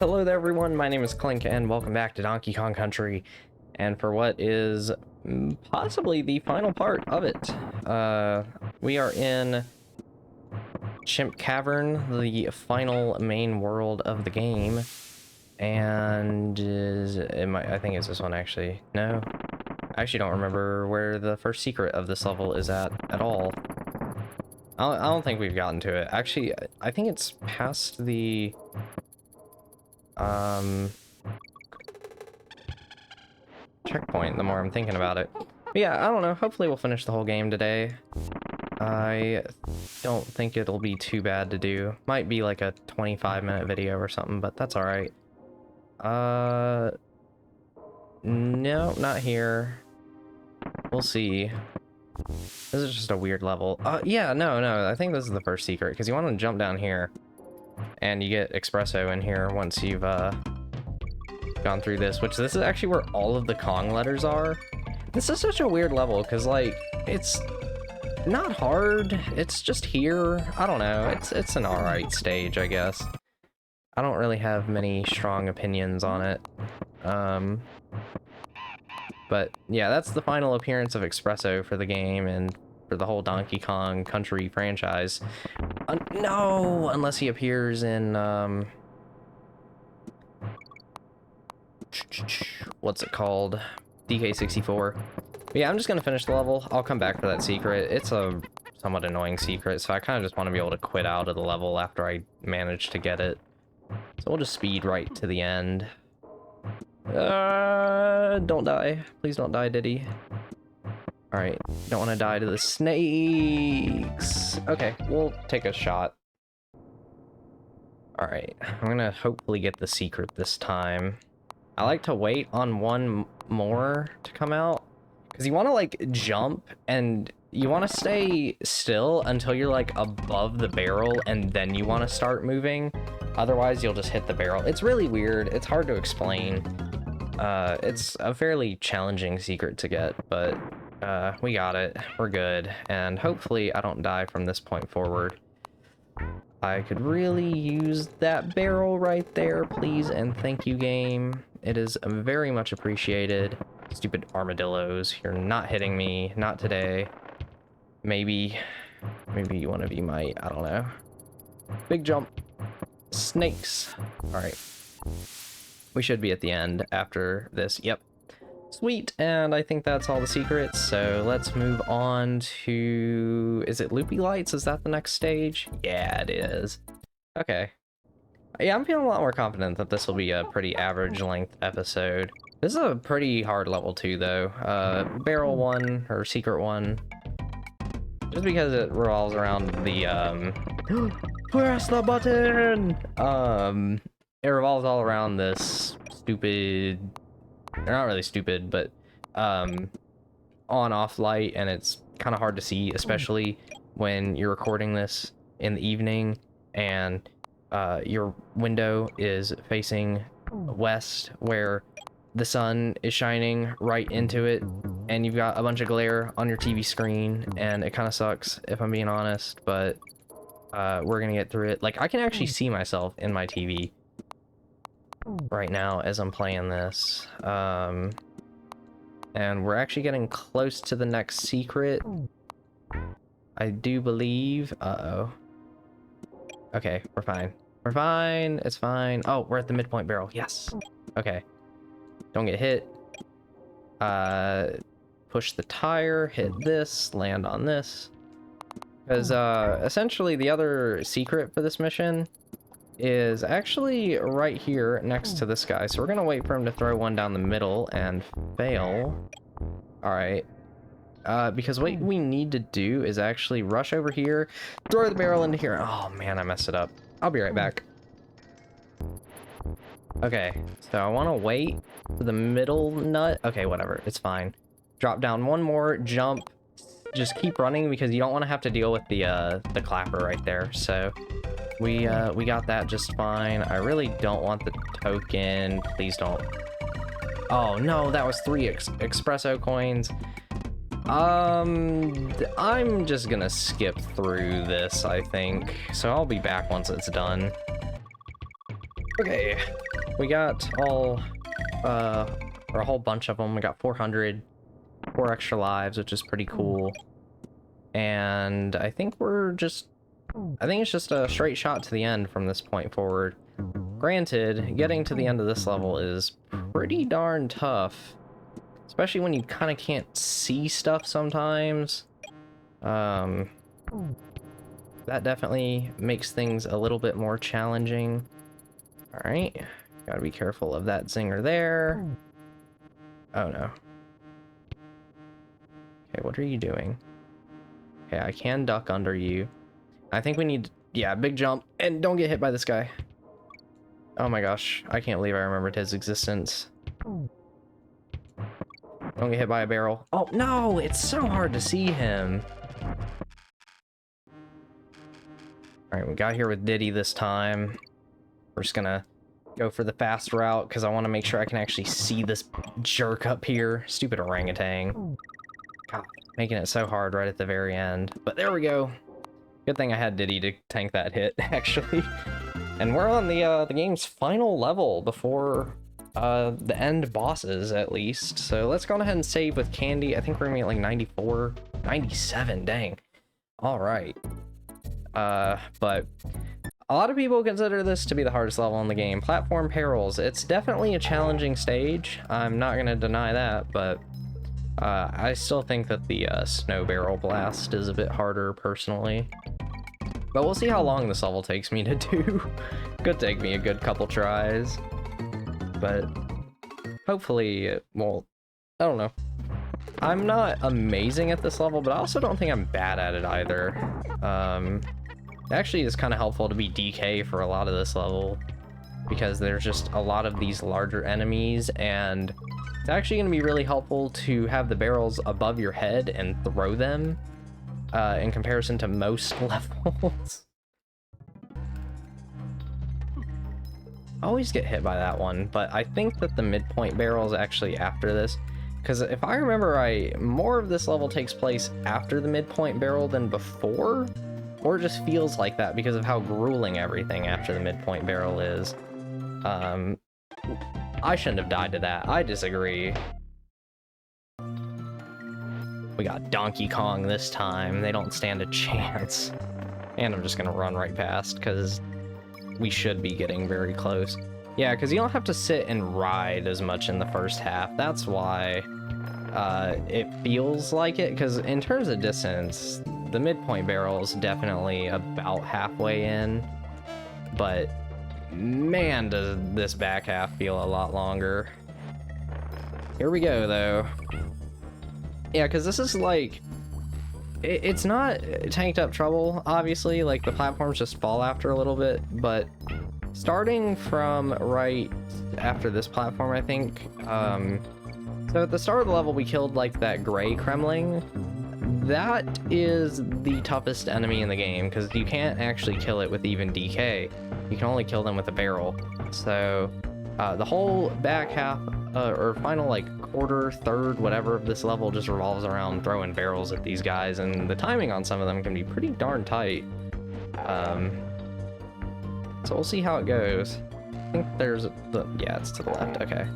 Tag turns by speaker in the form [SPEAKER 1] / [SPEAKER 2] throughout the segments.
[SPEAKER 1] Hello there everyone, my name is Clink and welcome back to Donkey Kong Country, and for what is possibly the final part of it. We are in Chimp Cavern, the final main world of the game, and I think it's this one actually. No, I actually don't remember where the first secret of this level is at all. I don't think we've gotten to it. Actually, I think it's past the checkpoint the more I'm thinking about it. But yeah, I don't know. Hopefully we'll finish the whole game today. I don't think it'll be too bad to do. Might be like a 25-minute video or something, but that's alright. No, not here. We'll see. This is just a weird level. Yeah, no, I think this is the first secret, because you want to jump down here, and you get espresso in here once you've gone through this, which this is actually where all of the Kong letters are. This is such a weird level, because, like, it's not hard, it's just here. I don't know, it's an alright stage, I guess. I don't really have many strong opinions on it. But yeah, that's the final appearance of Espresso for the game and for the whole Donkey Kong Country franchise. No, unless he appears in what's it called? DK64. But yeah, I'm just gonna finish the level. I'll come back for that secret. It's a somewhat annoying secret, so I kind of just want to be able to quit out of the level after I manage to get it. So we'll just speed right to the end. Don't die. Please don't die, Diddy. Alright, don't want to die to the snakes. Okay, we'll take a shot. Alright, I'm gonna hopefully get the secret this time. I like to wait on one more to come out, because you want to, like, jump, and you want to stay still until you're, like, above the barrel, and then you want to start moving. Otherwise, you'll just hit the barrel. It's really weird. It's hard to explain. It's a fairly challenging secret to get, but we got it. We're good, and hopefully I don't die from this point forward. I could really use that barrel right there, please, and thank you, game. It is very much appreciated. Stupid armadillos, you're not hitting me, not today. Maybe one of you might, I don't know. Big jump. Snakes. Alright. We should be at the end after this. Yep. Sweet, and I think that's all the secrets, so let's move on to... Is it Loopy Lights? Is that the next stage? Yeah, it is. Okay. Yeah, I'm feeling a lot more confident that this will be a pretty average length episode. This is a pretty hard level too, though. Barrel 1, or Secret 1. Just because it revolves around the, press the button! It revolves all around this stupid... They're not really stupid, but on-off light, and it's kind of hard to see, especially when you're recording this in the evening and your window is facing west, where the sun is shining right into it, and you've got a bunch of glare on your TV screen, and it kind of sucks, if I'm being honest, but we're gonna get through it. Like, I can actually see myself in my TV right now as I'm playing this, and we're actually getting close to the next secret, I do believe. Okay, we're fine, it's fine. Oh, we're at the midpoint barrel. Yes. Okay, don't get hit. Push the tire, hit this, land on this, because essentially the other secret for this mission is actually right here next to this guy, so we're gonna wait for him to throw one down the middle and fail. Alright, because what we need to do is actually rush over here, throw the barrel into here. Oh man, I messed it up. I'll be right back. Okay, so I want to wait for the middle nut. Okay, whatever, it's fine. Drop down one more, jump, just keep running, because you don't want to have to deal with the clapper right there. So we got that just fine. I really don't want the token. Please don't. Oh no, that was 3 espresso coins. I'm just gonna skip through this, I think. So I'll be back once it's done. Okay, we got all, or a whole bunch of them. We got 400, 4 extra lives, which is pretty cool. And I think it's just a straight shot to the end from this point forward. Granted, getting to the end of this level is pretty darn tough, especially when you kind of can't see stuff sometimes. That definitely makes things a little bit more challenging. All right, gotta be careful of that zinger there. Oh no. Okay, what are you doing? Okay, I can duck under you. I think we need, yeah, big jump, and don't get hit by this guy. Oh my gosh, I can't believe I remembered his existence. Don't get hit by a barrel. Oh no, it's so hard to see him. All right, we got here with Diddy this time. We're just gonna go for the fast route because I want to make sure I can actually see this jerk up here. Stupid orangutan. God, making it so hard right at the very end. But there we go. Good thing I had Diddy to tank that hit, actually. And we're on the game's final level before the end bosses, at least. So let's go ahead and save with Candy. I think we're gonna be at like 94, 97, dang. All right. But a lot of people consider this to be the hardest level in the game. Platform Perils. It's definitely a challenging stage. I'm not gonna deny that, but I still think that the Snow Barrel Blast is a bit harder, personally. But we'll see how long this level takes me to do. Could take me a good couple tries. But hopefully it won't. I don't know. I'm not amazing at this level, but I also don't think I'm bad at it either. It actually is kind of helpful to be DK for a lot of this level, because there's just a lot of these larger enemies, and it's actually going to be really helpful to have the barrels above your head and throw them in comparison to most levels. I always get hit by that one, but I think that the midpoint barrel is actually after this, because if I remember right, more of this level takes place after the midpoint barrel than before, or it just feels like that because of how grueling everything after the midpoint barrel is. I shouldn't have died to that. I disagree. We got Donkey Kong this time. They don't stand a chance. And I'm just gonna run right past because we should be getting very close. Yeah, because you don't have to sit and ride as much in the first half. That's why it feels like it, because in terms of distance, the midpoint barrel is definitely about halfway in, but man, does this back half feel a lot longer. Here we go, though. Yeah, because this is like, it's not tanked up trouble, obviously. Like, the platforms just fall after a little bit, but starting from right after this platform, I think, so at the start of the level, we killed, like, that gray Kremling. That is the toughest enemy in the game, because you can't actually kill it with even DK. You can only kill them with a barrel. So, the whole back half, or final, like, quarter, third, whatever of this level just revolves around throwing barrels at these guys, and the timing on some of them can be pretty darn tight. So we'll see how it goes. I think there's the, yeah, it's to the left, okay.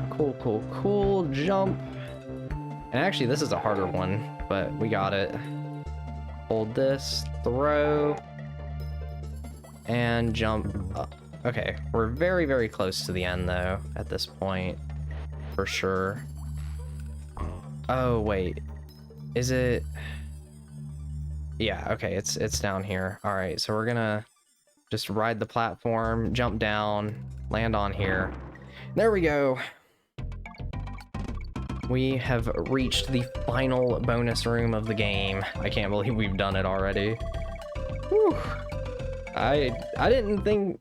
[SPEAKER 1] Cool, cool, cool, jump. And actually, this is a harder one, but we got it. Hold this, throw, and jump up. Okay, we're very, very close to the end, though, at this point, for sure. Oh, wait. Is it? Yeah, okay, it's down here. All right, so we're gonna just ride the platform, jump down, land on here. There we go. We have reached the final bonus room of the game. I can't believe we've done it already. Whew. I didn't think,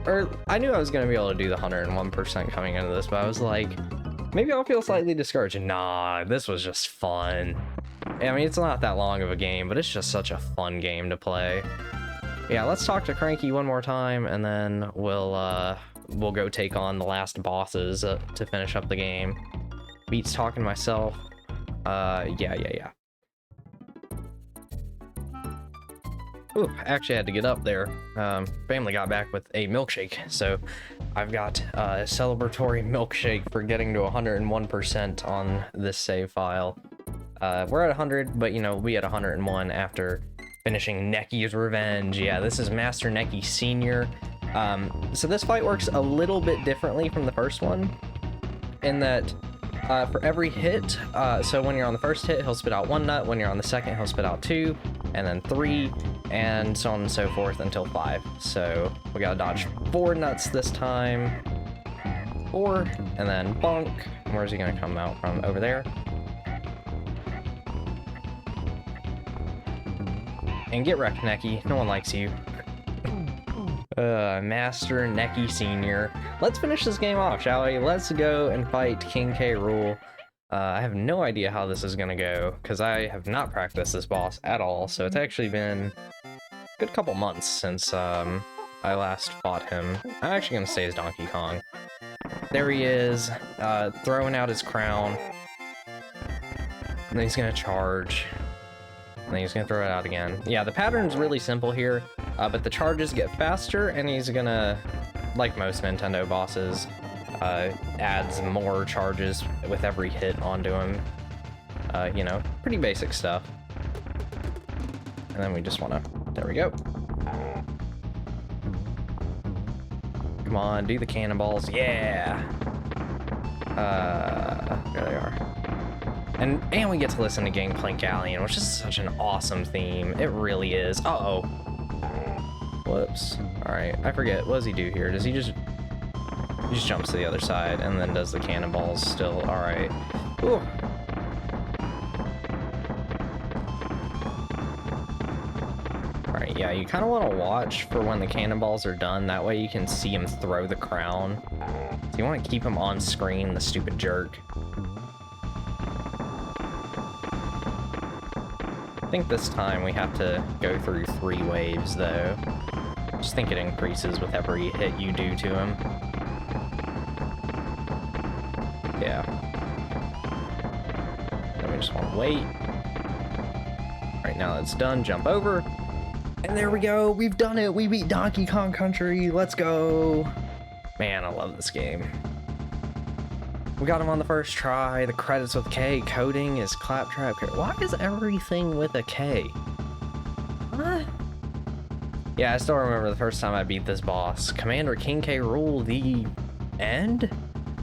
[SPEAKER 1] or I knew I was gonna be able to do the 101% coming into this, but I was like, maybe I'll feel slightly discouraged. Nah, this was just fun. I mean, it's not that long of a game, but it's just such a fun game to play. Yeah, let's talk to Cranky one more time, and then we'll go take on the last bosses to finish up the game. Beats talking to myself. Yeah. Ooh, I actually had to get up there. Family got back with a milkshake, so I've got a celebratory milkshake for getting to 101% on this save file. We're at 100, but you know, we at 101 after finishing Necky's Revenge. Yeah, this is Master Necky Sr. So this fight works a little bit differently from the first one, in that for every hit, so when you're on the first hit, he'll spit out 1 nut. When you're on the second, he'll spit out 2, and then 3, and so on and so forth until 5. So we gotta dodge 4 nuts this time. 4, and then bonk. Where's he gonna come out from? Over there. And get wrecked, Necky. No one likes you. Master Necky Sr. Let's finish this game off, shall we? Let's go and fight King K Rool. I have no idea how this is gonna go, because I have not practiced this boss at all, so it's actually been a good couple months since I last fought him. I'm actually gonna say as Donkey Kong. There he is, throwing out his crown. And then he's gonna charge. And then he's gonna throw it out again. Yeah, the pattern's really simple here, but the charges get faster, and he's gonna, like most Nintendo bosses, adds more charges with every hit onto him. You know, pretty basic stuff. And then we just wanna, there we go. Come on, do the cannonballs, yeah! There they are. And we get to listen to Gangplank Galleon, which is such an awesome theme. It really is. Uh-oh. Whoops. Alright, I forget. What does he do here? Does he just... He just jumps to the other side and then does the cannonballs still. Alright. Ooh. Alright, yeah, you kind of want to watch for when the cannonballs are done. That way you can see him throw the crown. So you want to keep him on screen, the stupid jerk. I think this time we have to go through 3 waves, though. Just think it increases with every hit you do to him. Yeah. Then we just want to wait. Right now that's done, jump over. And there we go, we've done it! We beat Donkey Kong Country, let's go! Man, I love this game. We got him on the first try. The credits with K. Coding is Claptrap. Why is everything with a K? What? Yeah, I still remember the first time I beat this boss. Commander King K Rool, the end?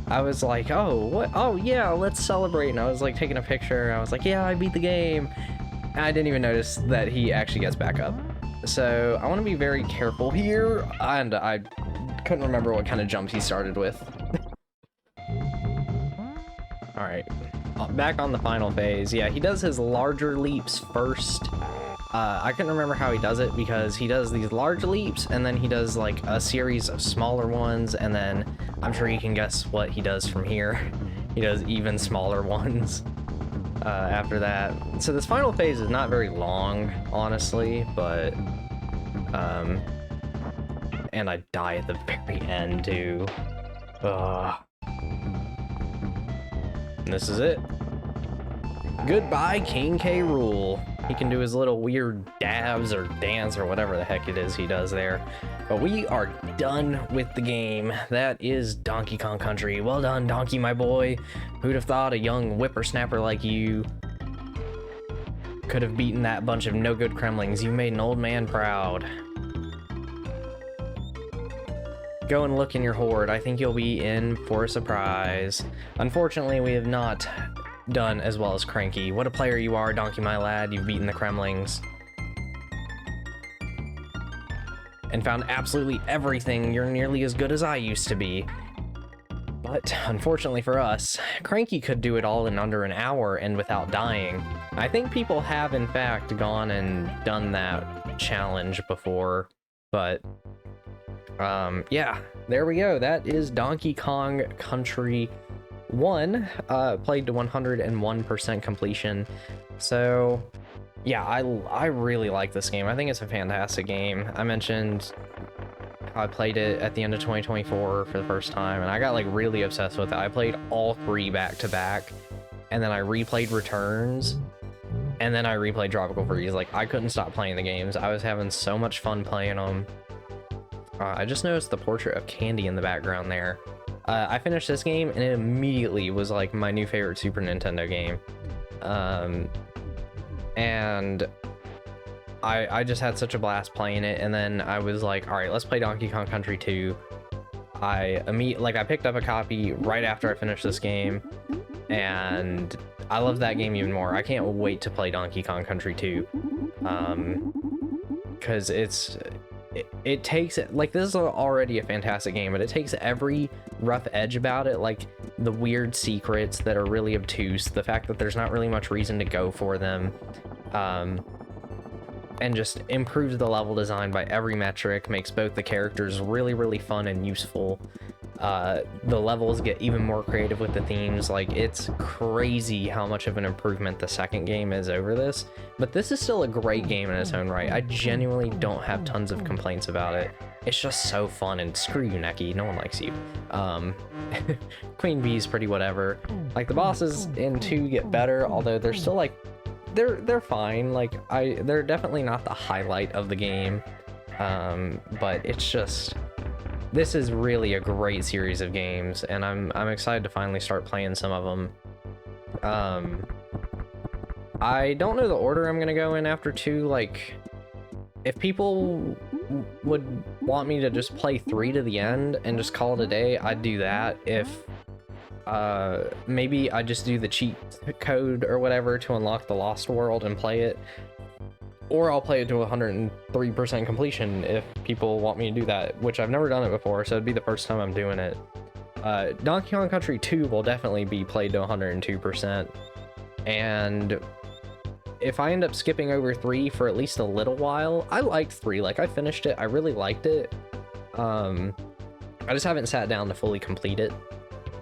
[SPEAKER 1] I was like, oh, what? Oh, yeah, let's celebrate. And I was like taking a picture. I was like, yeah, I beat the game. And I didn't even notice that he actually gets back up. So I want to be very careful here. And I couldn't remember what kind of jumps he started with. Alright, back on the final phase. Yeah, he does his larger leaps first. I couldn't remember how he does it, because he does these large leaps, and then he does like a series of smaller ones, and then I'm sure you can guess what he does from here. He does even smaller ones after that. So this final phase is not very long, honestly, but... and I die at the very end, too. Ugh. And this is it. Goodbye, King K Rool. He can do his little weird dabs or dance or whatever the heck it is he does there. But we are done with the game. That is Donkey Kong Country. Well done, Donkey, my boy. Who'd have thought a young whippersnapper like you could have beaten that bunch of no-good Kremlings? You made an old man proud. Go and look in your hoard. I think you'll be in for a surprise. Unfortunately, we have not done as well as Cranky. What a player you are, Donkey my lad. You've beaten the Kremlings. And found absolutely everything. You're nearly as good as I used to be. But, unfortunately for us, Cranky could do it all in under an hour and without dying. I think people have, in fact, gone and done that challenge before, but... yeah, there we go. That is Donkey Kong Country 1, played to 101% completion. So, yeah, I really like this game. I think it's a fantastic game. I mentioned how I played it at the end of 2024 for the first time, and I got, like, really obsessed with it. I played all 3 back to back, and then I replayed Returns, And then I replayed Tropical Freeze. Like, I couldn't stop playing the games. I was having so much fun playing them. I just noticed the portrait of Candy in the background there. I finished this game, and it immediately was, like, my new favorite Super Nintendo game. And I just had such a blast playing it, and then I was like, all right, let's play Donkey Kong Country 2. I picked up a copy right after I finished this game, and I love that game even more. I can't wait to play Donkey Kong Country 2, because it takes it, like, this is already a fantastic game, but it takes every rough edge about it, like the weird secrets that are really obtuse, the fact that there's not really much reason to go for them, and just improves the level design by every metric, makes both the characters really, really fun and useful. The levels get even more creative with the themes. Like, it's crazy how much of an improvement the second game is over this, but this is still a great game in its own right. I genuinely don't have tons of complaints about it. It's just so fun, and screw you, Neki, no one likes you. Queen Bee's pretty whatever. Like, the bosses in 2 get better, although they're still, like, they're fine. Like, they're definitely not the highlight of the game, but it's just, this is really a great series of games, and I'm excited to finally start playing some of them. I don't know the order I'm gonna go in after 2. Like, if people would want me to just play 3 to the end and just call it a day, I'd do that. If maybe I just do the cheat code or whatever to unlock the Lost World and play it, or I'll play it to 103% completion if people want me to do that, which I've never done it before, so it'd be the first time I'm doing it. Donkey Kong Country 2 will definitely be played to 102%, and if I end up skipping over 3 for at least a little while, I liked 3, like, I finished it, I really liked it. I just haven't sat down to fully complete it,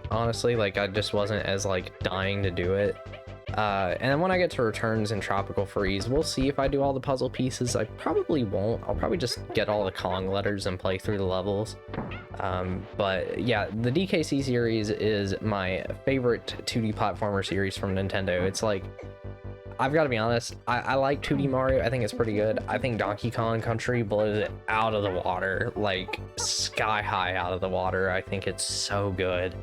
[SPEAKER 1] honestly. Like, I just wasn't as, like, dying to do it. And then when I get to Returns and Tropical Freeze, we'll see if I do all the puzzle pieces. I probably won't. I'll probably just get all the Kong letters and play through the levels. But yeah, the DKC series is my favorite 2D platformer series from Nintendo. It's like, I've got to be honest, I like 2D Mario. I think it's pretty good. I think Donkey Kong Country blows it out of the water, like sky high out of the water. I think it's so good.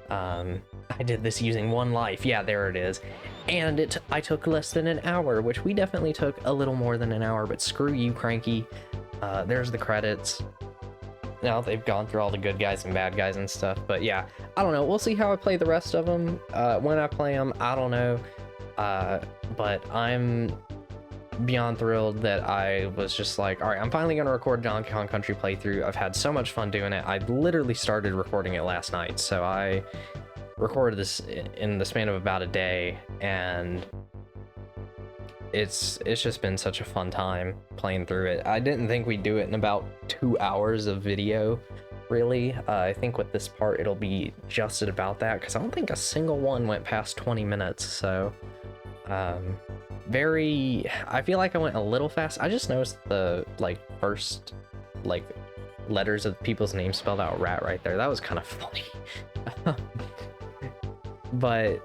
[SPEAKER 1] I did this using 1 life. Yeah, there it is. And I took less than an hour, which we definitely took a little more than an hour, but screw you, Cranky. There's the credits. Now they've gone through all the good guys and bad guys and stuff, but yeah, I don't know. We'll see how I play the rest of them. When I play them, I don't know. But I'm beyond thrilled that I was just like, all right, I'm finally going to record Donkey Kong Country playthrough. I've had so much fun doing it. I literally started recording it last night, so I recorded this in the span of about a day, and it's just been such a fun time playing through it. I didn't think we'd do it in about 2 hours of video, really. I think with this part it'll be just at about that, because I don't think a single one went past 20 minutes, so I feel like I went a little fast. I just noticed the first letters of people's names spelled out rat right there. That was kind of funny. But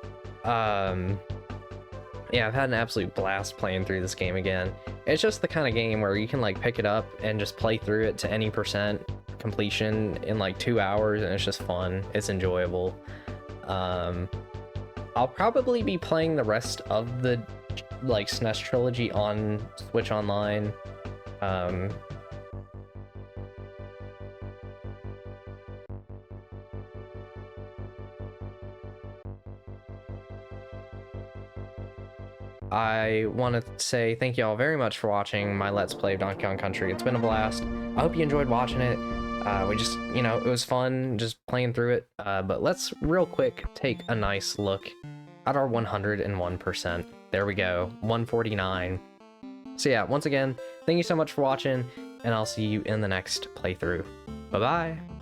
[SPEAKER 1] yeah, I've had an absolute blast playing through this game again. It's just the kind of game where you can pick it up and just play through it to any percent completion in 2 hours, and it's just fun. It's enjoyable. I'll probably be playing the rest of the SNES trilogy on Switch Online. I want to say thank you all very much for watching my Let's Play of Donkey Kong Country. It's been a blast. I hope you enjoyed watching it. We just, it was fun just playing through it. But let's real quick take a nice look at our 101%. There we go, 149. So yeah, once again, thank you so much for watching, and I'll see you in the next playthrough. Bye-bye.